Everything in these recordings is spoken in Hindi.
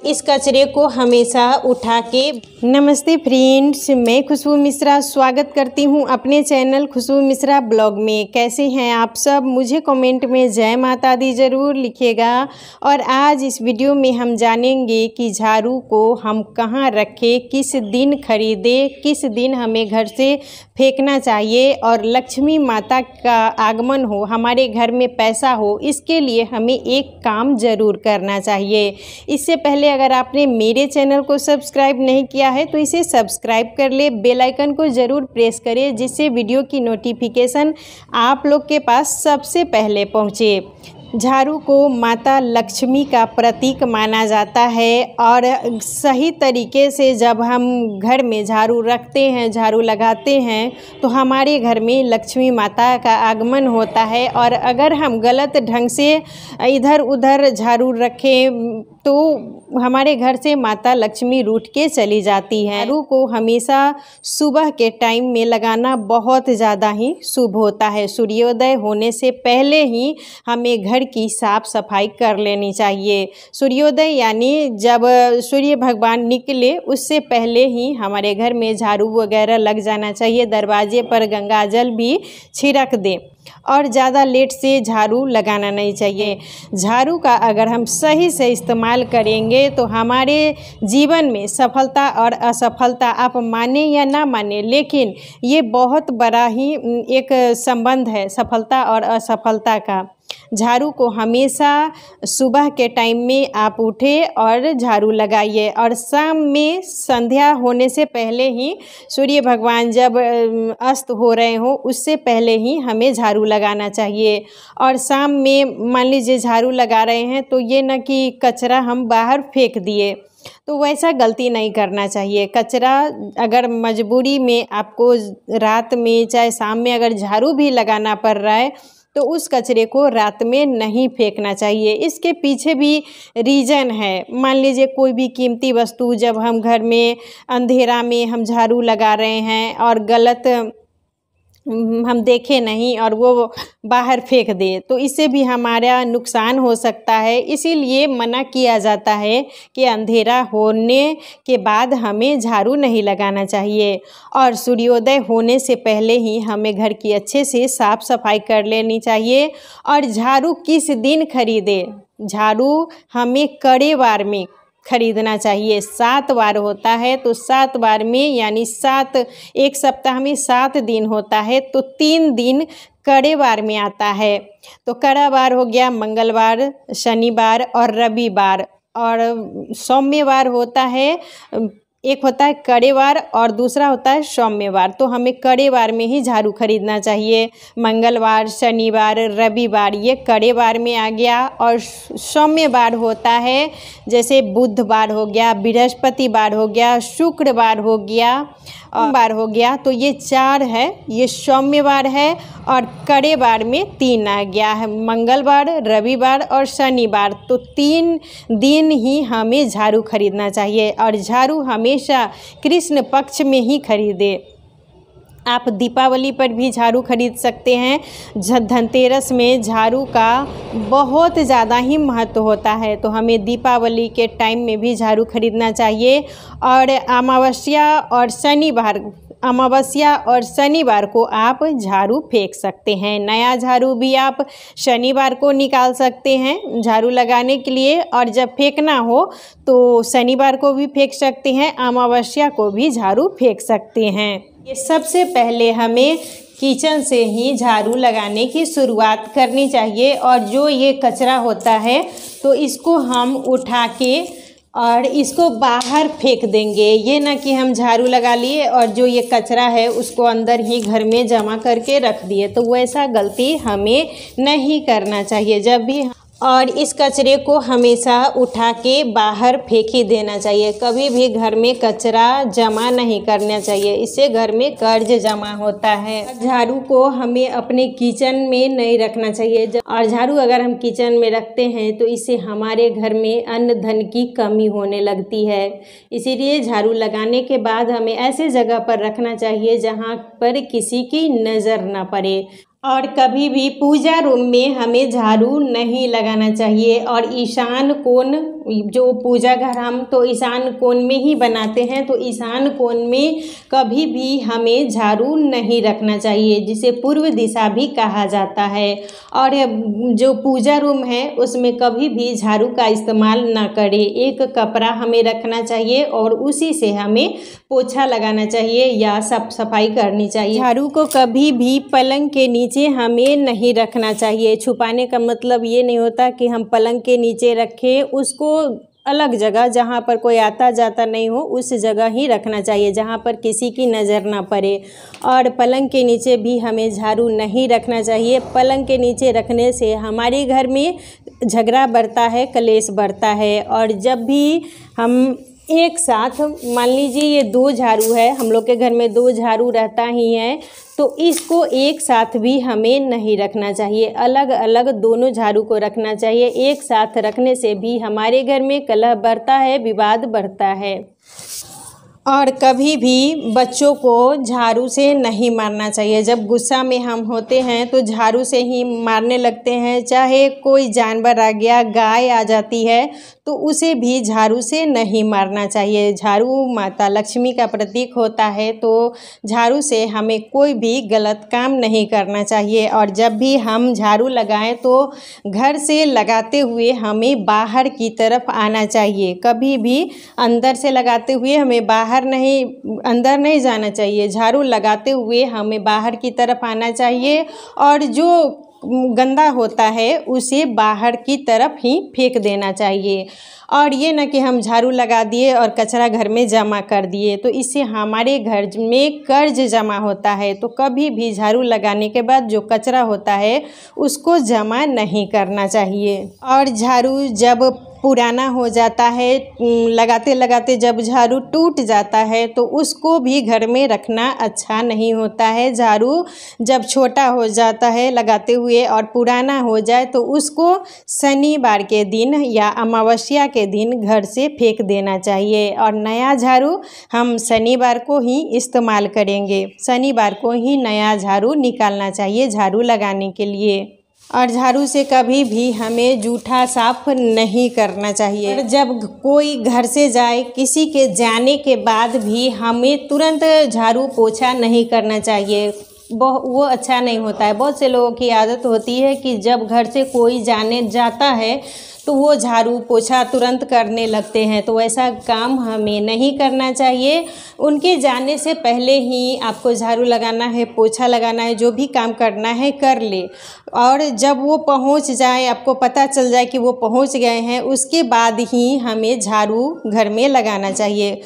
इस कचरे को हमेशा उठा के। नमस्ते फ्रेंड्स, मैं खुशबू मिश्रा स्वागत करती हूं अपने चैनल खुशबू मिश्रा ब्लॉग में। कैसे हैं आप सब? मुझे कमेंट में जय माता दी ज़रूर लिखिएगा। और आज इस वीडियो में हम जानेंगे कि झाड़ू को हम कहां रखें, किस दिन खरीदें, किस दिन हमें घर से फेंकना चाहिए और लक्ष्मी माता का आगमन हो, हमारे घर में पैसा हो, इसके लिए हमें एक काम ज़रूर करना चाहिए। इससे पहले अगर आपने मेरे चैनल को सब्सक्राइब नहीं किया है तो इसे सब्सक्राइब कर ले, बेल आइकन को ज़रूर प्रेस करें जिससे वीडियो की नोटिफिकेशन आप लोग के पास सबसे पहले पहुँचे। झाड़ू को माता लक्ष्मी का प्रतीक माना जाता है और सही तरीके से जब हम घर में झाड़ू रखते हैं, झाड़ू लगाते हैं तो हमारे घर में लक्ष्मी माता का आगमन होता है। और अगर हम गलत ढंग से इधर उधर झाड़ू रखें तो हमारे घर से माता लक्ष्मी रूठ के चली जाती है। झाड़ू को हमेशा सुबह के टाइम में लगाना बहुत ज़्यादा ही शुभ होता है। सूर्योदय होने से पहले ही हमें घर की साफ सफाई कर लेनी चाहिए। सूर्योदय यानी जब सूर्य भगवान निकले उससे पहले ही हमारे घर में झाड़ू वगैरह लग जाना चाहिए। दरवाजे पर गंगा जल भी छिड़क दें और ज़्यादा लेट से झाड़ू लगाना नहीं चाहिए। झाड़ू का अगर हम सही से इस्तेमाल करेंगे तो हमारे जीवन में सफलता और असफलता, आप माने या ना माने, लेकिन ये बहुत बड़ा ही एक संबंध है सफलता और असफलता का। झाड़ू को हमेशा सुबह के टाइम में आप उठे और झाड़ू लगाइए और शाम में संध्या होने से पहले ही, सूर्य भगवान जब अस्त हो रहे हो उससे पहले ही हमें झाड़ू लगाना चाहिए। और शाम में मान लीजिए झाड़ू लगा रहे हैं तो ये न कि कचरा हम बाहर फेंक दिए, तो वैसा गलती नहीं करना चाहिए। कचरा अगर मजबूरी में आपको रात में चाहे शाम में अगर झाड़ू भी लगाना पड़ रहा है तो उस कचरे को रात में नहीं फेंकना चाहिए। इसके पीछे भी रीज़न है। मान लीजिए कोई भी कीमती वस्तु जब हम घर में अंधेरा में हम झाड़ू लगा रहे हैं और गलत हम देखे नहीं और वो बाहर फेंक दे तो इससे भी हमारा नुकसान हो सकता है। इसीलिए मना किया जाता है कि अंधेरा होने के बाद हमें झाड़ू नहीं लगाना चाहिए और सूर्योदय होने से पहले ही हमें घर की अच्छे से साफ सफाई कर लेनी चाहिए। और झाड़ू किस दिन खरीदें? झाड़ू हमें कड़े वार में खरीदना चाहिए। 7 बार होता है तो 7 बार में यानी एक सप्ताह में 7 दिन होता है तो 3 दिन कड़े वार में आता है। तो कड़ा वार हो गया मंगलवार, शनिवार और रविवार। और सोमवार होता है, एक होता है कड़े वार और दूसरा होता है सोमवार। तो हमें कड़े वार में ही झाड़ू खरीदना चाहिए। मंगलवार, शनिवार, रविवार ये कड़े वार में आ गया। और सोमवार होता है जैसे बुधवार हो गया, बृहस्पतिवार हो गया, शुक्रवार हो गया, सोमवार हो गया। तो ये 4 है, ये सोमवार है। और कड़े वार में 3 आ गया है, मंगलवार, रविवार और शनिवार। तो 3 दिन ही हमें झाड़ू खरीदना चाहिए और झाड़ू हमेशा कृष्ण पक्ष में ही खरीदे। आप दीपावली पर भी झाड़ू खरीद सकते हैं। धनतेरस में झाड़ू का बहुत ज़्यादा ही महत्व होता है तो हमें दीपावली के टाइम में भी झाड़ू खरीदना चाहिए। और अमावस्या और शनिवार को आप झाड़ू फेंक सकते हैं। नया झाड़ू भी आप शनिवार को निकाल सकते हैं झाड़ू लगाने के लिए और जब फेंकना हो तो शनिवार को भी फेंक सकते हैं, अमावस्या को भी झाड़ू फेंक सकते हैं। ये सबसे पहले हमें किचन से ही झाड़ू लगाने की शुरुआत करनी चाहिए। और जो ये कचरा होता है तो इसको हम उठा के और इसको बाहर फेंक देंगे। ये ना कि हम झाड़ू लगा लिए और जो ये कचरा है उसको अंदर ही घर में जमा करके रख दिए, तो वैसा गलती हमें नहीं करना चाहिए जब भी। और इस कचरे को हमेशा उठा के बाहर फेंक ही देना चाहिए। कभी भी घर में कचरा जमा नहीं करना चाहिए, इससे घर में कर्ज जमा होता है। झाड़ू को हमें अपने किचन में नहीं रखना चाहिए। और झाड़ू अगर हम किचन में रखते हैं तो इससे हमारे घर में अन्न धन की कमी होने लगती है। इसीलिए झाड़ू लगाने के बाद हमें ऐसे जगह पर रखना चाहिए जहाँ पर किसी की नज़र ना पड़े। और कभी भी पूजा रूम में हमें झाड़ू नहीं लगाना चाहिए और ईशान कोण जो पूजा घर हम तो ईशान कोण में ही बनाते हैं, तो ईशान कोण में कभी भी हमें झाड़ू नहीं रखना चाहिए, जिसे पूर्व दिशा भी कहा जाता है। और जो पूजा रूम है उसमें कभी भी झाड़ू का इस्तेमाल ना करें। एक कपड़ा हमें रखना चाहिए और उसी से हमें पोछा लगाना चाहिए या साफ सफाई करनी चाहिए। झाड़ू को कभी भी पलंग के नीचे हमें नहीं रखना चाहिए। छुपाने का मतलब ये नहीं होता कि हम पलंग के नीचे रखें, उसको अलग जगह जहाँ पर कोई आता जाता नहीं हो उस जगह ही रखना चाहिए, जहाँ पर किसी की नज़र ना पड़े। और पलंग के नीचे भी हमें झाड़ू नहीं रखना चाहिए। पलंग के नीचे रखने से हमारे घर में झगड़ा बढ़ता है, कलेश बढ़ता है। और जब भी हम एक साथ, मान लीजिए ये 2 झाड़ू है, हम लोग के घर में 2 झाड़ू रहता ही है, तो इसको एक साथ भी हमें नहीं रखना चाहिए। अलग अलग दोनों झाड़ू को रखना चाहिए। एक साथ रखने से भी हमारे घर में कलह बढ़ता है, विवाद बढ़ता है। और कभी भी बच्चों को झाड़ू से नहीं मारना चाहिए। जब गुस्सा में हम होते हैं तो झाड़ू से ही मारने लगते हैं। चाहे कोई जानवर आ गया, गाय आ जाती है, तो उसे भी झाड़ू से नहीं मारना चाहिए। झाड़ू माता लक्ष्मी का प्रतीक होता है, तो झाड़ू से हमें कोई भी गलत काम नहीं करना चाहिए। और जब भी हम झाड़ू लगाएं तो घर से लगाते हुए हमें बाहर की तरफ आना चाहिए। कभी भी अंदर से लगाते हुए हमें अंदर नहीं जाना चाहिए। झाड़ू लगाते हुए हमें बाहर की तरफ आना चाहिए और जो गंदा होता है उसे बाहर की तरफ ही फेंक देना चाहिए। और ये ना कि हम झाड़ू लगा दिए और कचरा घर में जमा कर दिए, तो इससे हमारे घर में कर्ज जमा होता है। तो कभी भी झाड़ू लगाने के बाद जो कचरा होता है उसको जमा नहीं करना चाहिए। और झाड़ू जब पुराना हो जाता है, लगाते लगाते जब झाड़ू टूट जाता है, तो उसको भी घर में रखना अच्छा नहीं होता है। झाड़ू जब छोटा हो जाता है लगाते हुए और पुराना हो जाए तो उसको शनिवार के दिन या अमावस्या के दिन घर से फेंक देना चाहिए। और नया झाड़ू हम शनिवार को ही इस्तेमाल करेंगे। शनिवार को ही नया झाड़ू निकालना चाहिए झाड़ू लगाने के लिए। और झाड़ू से कभी भी हमें जूठा साफ नहीं करना चाहिए। और जब कोई घर से जाए, किसी के जाने के बाद भी हमें तुरंत झाड़ू पोछा नहीं करना चाहिए। वो अच्छा नहीं होता है। बहुत से लोगों की आदत होती है कि जब घर से कोई जाता है तो वो झाड़ू पोछा तुरंत करने लगते हैं, तो ऐसा काम हमें नहीं करना चाहिए। उनके जाने से पहले ही आपको झाड़ू लगाना है, पोछा लगाना है, जो भी काम करना है कर ले। और जब वो पहुंच जाए, आपको पता चल जाए कि वो पहुंच गए हैं, उसके बाद ही हमें झाड़ू घर में लगाना चाहिए।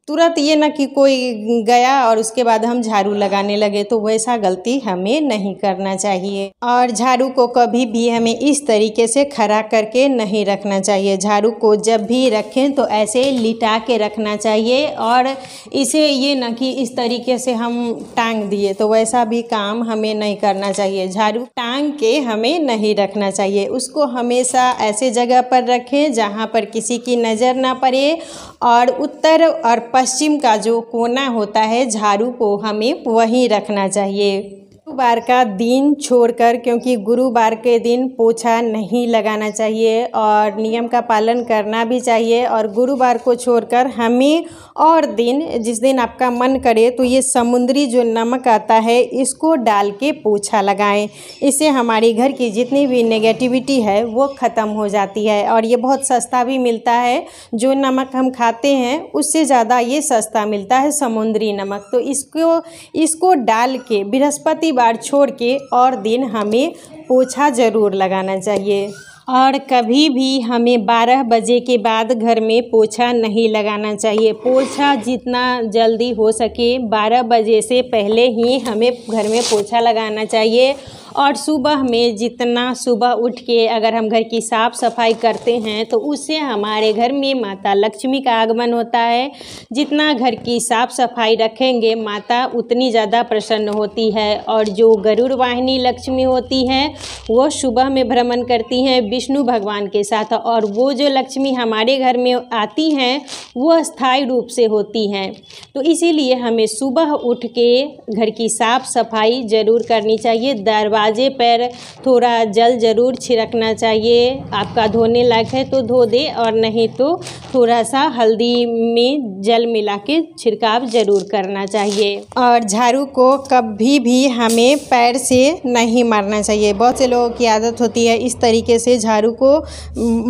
तुरंत ये ना कि कोई गया और उसके बाद हम झाड़ू लगाने लगे, तो वैसा गलती हमें नहीं करना चाहिए। और झाड़ू को कभी भी हमें इस तरीके से खड़ा करके नहीं रखना चाहिए। झाड़ू को जब भी रखें तो ऐसे लिटा के रखना चाहिए। और इसे ये ना कि इस तरीके से हम टांग दिए, तो वैसा भी काम हमें नहीं करना चाहिए। झाड़ू टांग के हमें नहीं रखना चाहिए। उसको हमेशा ऐसे जगह पर रखें जहाँ पर किसी की नज़र ना पड़े। और उत्तर और पश्चिम का जो कोना होता है झाड़ू को हमें वहीं रखना चाहिए। गुरुवार का दिन छोड़कर, क्योंकि गुरुवार के दिन पोछा नहीं लगाना चाहिए और नियम का पालन करना भी चाहिए। और गुरुवार को छोड़कर हमें और दिन, जिस दिन आपका मन करे तो ये समुद्री जो नमक आता है इसको डाल के पोछा लगाएं। इससे हमारी घर की जितनी भी नेगेटिविटी है वो ख़त्म हो जाती है। और ये बहुत सस्ता भी मिलता है। जो नमक हम खाते हैं उससे ज़्यादा ये सस्ता मिलता है समुद्री नमक। तो इसको डाल के बृहस्पतिवार छोड़ के और दिन हमें पोछा ज़रूर लगाना चाहिए। और कभी भी हमें 12 बजे के बाद घर में पोछा नहीं लगाना चाहिए। पोछा जितना जल्दी हो सके 12 बजे से पहले ही हमें घर में पोछा लगाना चाहिए। और सुबह में जितना सुबह उठ के अगर हम घर की साफ़ सफाई करते हैं तो उससे हमारे घर में माता लक्ष्मी का आगमन होता है। जितना घर की साफ़ सफाई रखेंगे माता उतनी ज़्यादा प्रसन्न होती है। और जो गरुड़ वाहिनी लक्ष्मी होती हैं वो सुबह में भ्रमण करती हैं विष्णु भगवान के साथ। और वो जो लक्ष्मी हमारे घर में आती हैं वो स्थायी रूप से होती हैं। तो इसीलिए हमें सुबह उठ के घर की साफ़ सफाई ज़रूर करनी चाहिए। दरवाजे ताज़े पैर थोड़ा जल ज़रूर छिड़कना चाहिए। आपका धोने लायक है तो धो दे, और नहीं तो थोड़ा सा हल्दी में जल मिला के छिड़काव ज़रूर करना चाहिए। और झाड़ू को कभी भी हमें पैर से नहीं मारना चाहिए। बहुत से लोगों की आदत होती है इस तरीके से झाड़ू को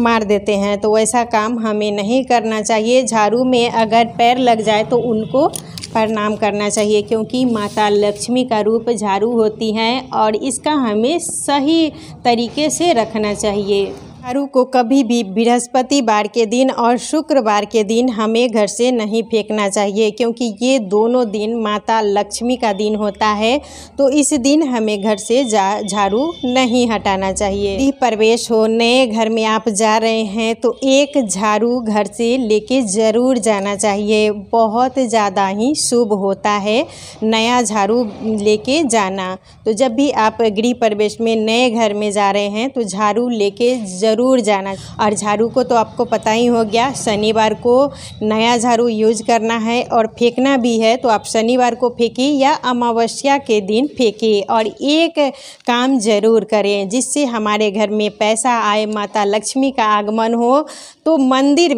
मार देते हैं, तो वैसा काम हमें नहीं करना चाहिए। झाड़ू में अगर पैर लग जाए तो उनको प्रणाम करना चाहिए, क्योंकि माता लक्ष्मी का रूप झाड़ू होती हैं और इसका हमें सही तरीके से रखना चाहिए। झाड़ू को कभी भी बृहस्पतिवार के दिन और शुक्रवार के दिन हमें घर से नहीं फेंकना चाहिए, क्योंकि ये दोनों दिन माता लक्ष्मी का दिन होता है। तो इस दिन हमें घर से झाड़ू नहीं हटाना चाहिए। गृह प्रवेश हो, नए घर में आप जा रहे हैं तो एक झाड़ू घर से लेके ज़रूर जाना चाहिए। बहुत ज़्यादा ही शुभ होता है नया झाड़ू लेके जाना। तो जब भी आप गृह प्रवेश में नए घर में जा रहे हैं तो झाड़ू लेके ज़रूर जाना। और झाड़ू को तो आपको पता ही हो गया, शनिवार को नया झाड़ू यूज करना है और फेंकना भी है तो आप शनिवार को फेंकिए या अमावस्या के दिन फेंकिए। और एक काम ज़रूर करें जिससे हमारे घर में पैसा आए, माता लक्ष्मी का आगमन हो। तो मंदिर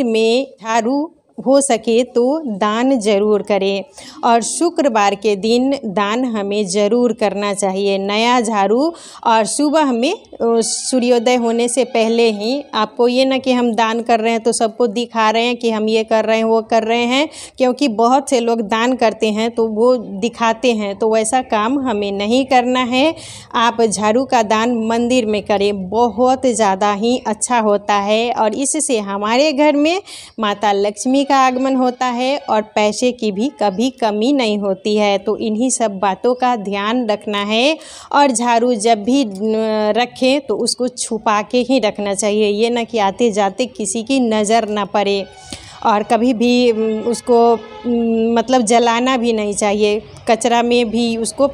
में झाड़ू हो सके तो दान ज़रूर करें, और शुक्रवार के दिन दान हमें ज़रूर करना चाहिए नया झाड़ू। और सुबह में सूर्योदय होने से पहले ही, आपको ये ना कि हम दान कर रहे हैं तो सबको दिखा रहे हैं कि हम ये कर रहे हैं वो कर रहे हैं, क्योंकि बहुत से लोग दान करते हैं तो वो दिखाते हैं, तो वैसा काम हमें नहीं करना है। आप झाड़ू का दान मंदिर में करें, बहुत ज़्यादा ही अच्छा होता है और इससे हमारे घर में माता लक्ष्मी का आगमन होता है और पैसे की भी कभी कमी नहीं होती है। तो इन्हीं सब बातों का ध्यान रखना है। और झाड़ू जब भी रखें तो उसको छुपा के ही रखना चाहिए, ये ना कि आते जाते किसी की नज़र ना पड़े। और कभी भी उसको मतलब जलाना भी नहीं चाहिए, कचरा में भी उसको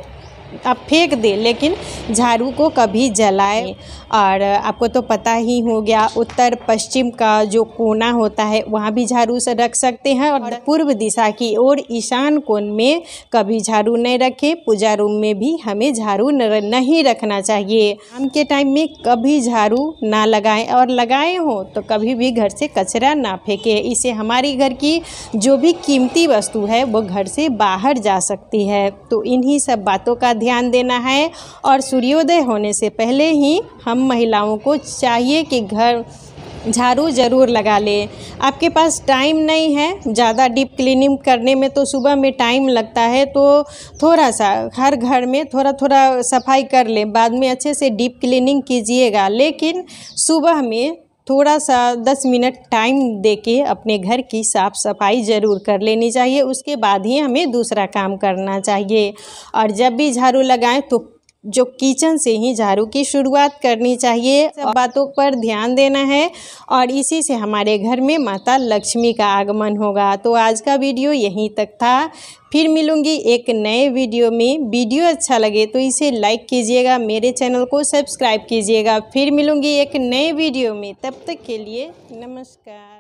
आप फेंक दें, लेकिन झाड़ू को कभी जलाएं। और आपको तो पता ही हो गया, उत्तर पश्चिम का जो कोना होता है वहाँ भी झाड़ू से रख सकते हैं, और पूर्व दिशा की ओर ईशान कोण में कभी झाड़ू नहीं रखें। पूजा रूम में भी हमें झाड़ू नहीं रखना चाहिए। शाम के टाइम में कभी झाड़ू ना लगाएं, और लगाए हो तो कभी भी घर से कचरा ना फेंकें। इससे हमारी घर की जो भी कीमती वस्तु है वो घर से बाहर जा सकती है। तो इन्हीं सब बातों का ध्यान देना है। और सूर्योदय होने से पहले ही हम महिलाओं को चाहिए कि घर झाड़ू ज़रूर लगा लें। आपके पास टाइम नहीं है ज़्यादा डीप क्लीनिंग करने में, तो सुबह में टाइम लगता है, तो थोड़ा सा हर घर में थोड़ा थोड़ा सफाई कर लें, बाद में अच्छे से डीप क्लीनिंग कीजिएगा। लेकिन सुबह में थोड़ा सा 10 मिनट टाइम देके अपने घर की साफ़ सफाई ज़रूर कर लेनी चाहिए, उसके बाद ही हमें दूसरा काम करना चाहिए। और जब भी झाड़ू लगाएं तो जो किचन से ही झाड़ू की शुरुआत करनी चाहिए। सब बातों पर ध्यान देना है और इसी से हमारे घर में माता लक्ष्मी का आगमन होगा। तो आज का वीडियो यहीं तक था, फिर मिलूंगी एक नए वीडियो में। वीडियो अच्छा लगे तो इसे लाइक कीजिएगा, मेरे चैनल को सब्सक्राइब कीजिएगा। फिर मिलूंगी एक नए वीडियो में, तब तक के लिए नमस्कार।